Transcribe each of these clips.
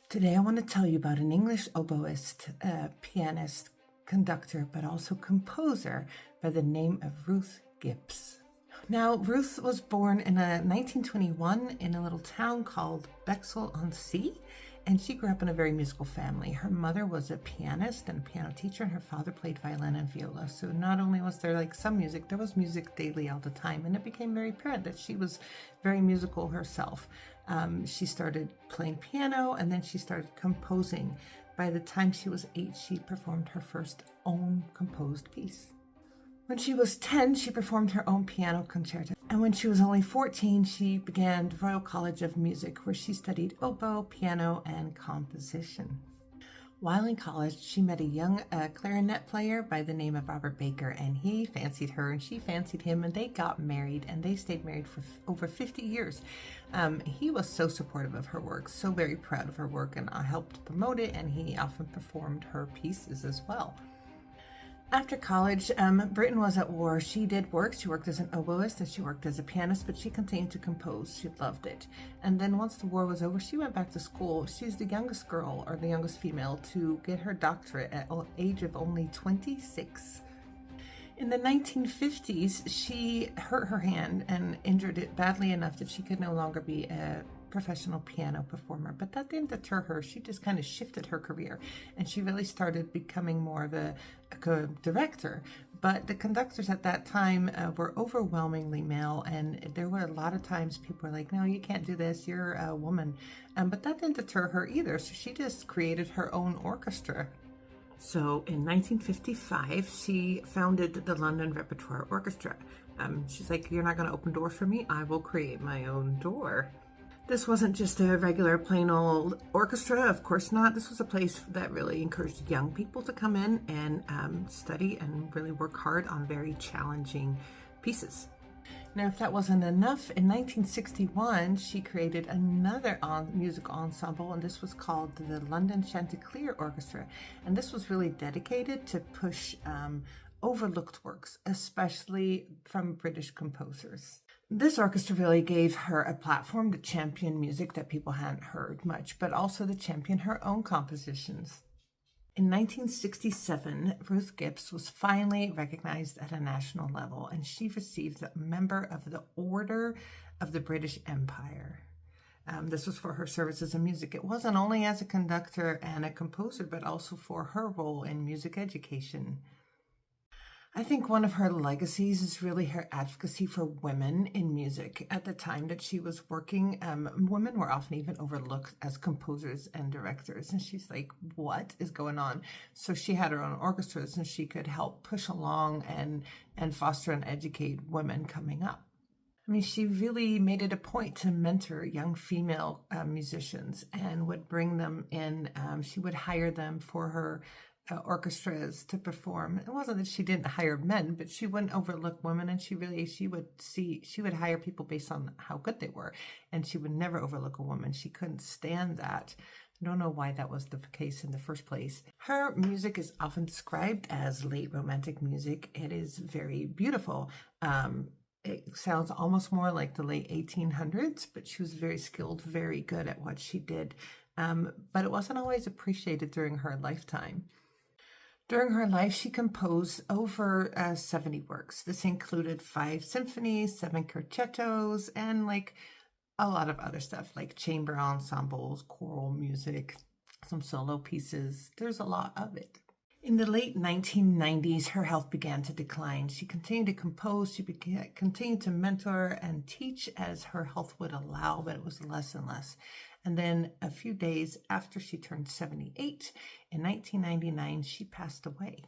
Today I want to tell you about an English oboist, pianist, conductor, but also composer by the name of Ruth Gipps. Now, Ruth was born in 1921 in a little town called Bexel-on-Sea, and she grew up in a very musical family. Her mother was a pianist and a piano teacher, and her father played violin and viola. So not only was there like some music, there was music daily all the time, and it became very apparent that she was very musical herself. She started playing piano, and then she started composing. By the time she was 8, she performed her first own composed piece. When she was 10, she performed her own piano concerto. And when she was only 14, she began the Royal College of Music, where she studied oboe, piano, and composition. While in college, she met a young clarinet player by the name of Robert Baker, and he fancied her and she fancied him, and they got married, and they stayed married for over 50 years. He was so supportive of her work, so very proud of her work, and I helped promote it, and he often performed her pieces as well. After college, Britain was at war. She did work. She worked as an oboist and she worked as a pianist, but she continued to compose. She loved it. And then once the war was over, she went back to school. She's the youngest girl, or the youngest female, to get her doctorate at the age of only 26. In the 1950s, she hurt her hand and injured it badly enough that she could no longer be a professional piano performer, but that didn't deter her. She just kind of shifted her career, and she really started becoming more of a director. But the conductors at that time were overwhelmingly male, and there were a lot of times people were like, no, you can't do this, you're a woman. But that didn't deter her either, so she just created her own orchestra. So in 1955, she founded the London Repertoire Orchestra. She's like, you're not going to open doors for me, I will create my own door. This wasn't just a regular plain old orchestra, of course not. This was a place that really encouraged young people to come in and study and really work hard on very challenging pieces. Now, if that wasn't enough, in 1961, she created another musical ensemble, and this was called the London Chanticleer Orchestra. And this was really dedicated to push overlooked works, especially from British composers. This orchestra really gave her a platform to champion music that people hadn't heard much, but also to champion her own compositions. In 1967, Ruth Gipps was finally recognized at a national level, and she received a member of the Order of the British Empire. This was for her services in music. It wasn't only as a conductor and a composer, but also for her role in music education. I think one of her legacies is really her advocacy for women in music. At the time that she was working, women were often even overlooked as composers and directors. And she's like, what is going on? So she had her own orchestras, and she could help push along and foster and educate women coming up. I mean, she really made it a point to mentor young female musicians and would bring them in. She would hire them for her orchestras to perform. It wasn't that she didn't hire men, but she wouldn't overlook women, and she would hire people based on how good they were, and she would never overlook a woman. She couldn't stand that. I don't know why that was the case in the first place. Her music is often described as late romantic music. It is very beautiful. It sounds almost more like the late 1800s, but she was very skilled, very good at what she did. But it wasn't always appreciated during her lifetime. During her life, she composed over 70 works. This included 5 symphonies, 7 concertos, and like a lot of other stuff like chamber ensembles, choral music, some solo pieces. There's a lot of it. In the late 1990s, her health began to decline. She continued to compose, she continued to mentor and teach as her health would allow, but it was less and less. And then a few days after she turned 78, in 1999, she passed away.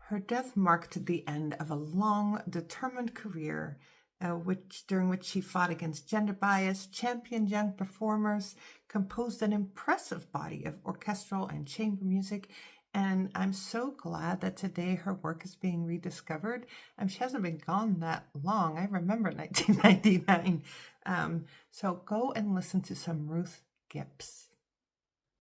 Her death marked the end of a long, determined career during which she fought against gender bias, championed young performers, composed an impressive body of orchestral and chamber music. And I'm so glad that today her work is being rediscovered. She hasn't been gone that long. I remember 1999. So go and listen to some Ruth Gipps.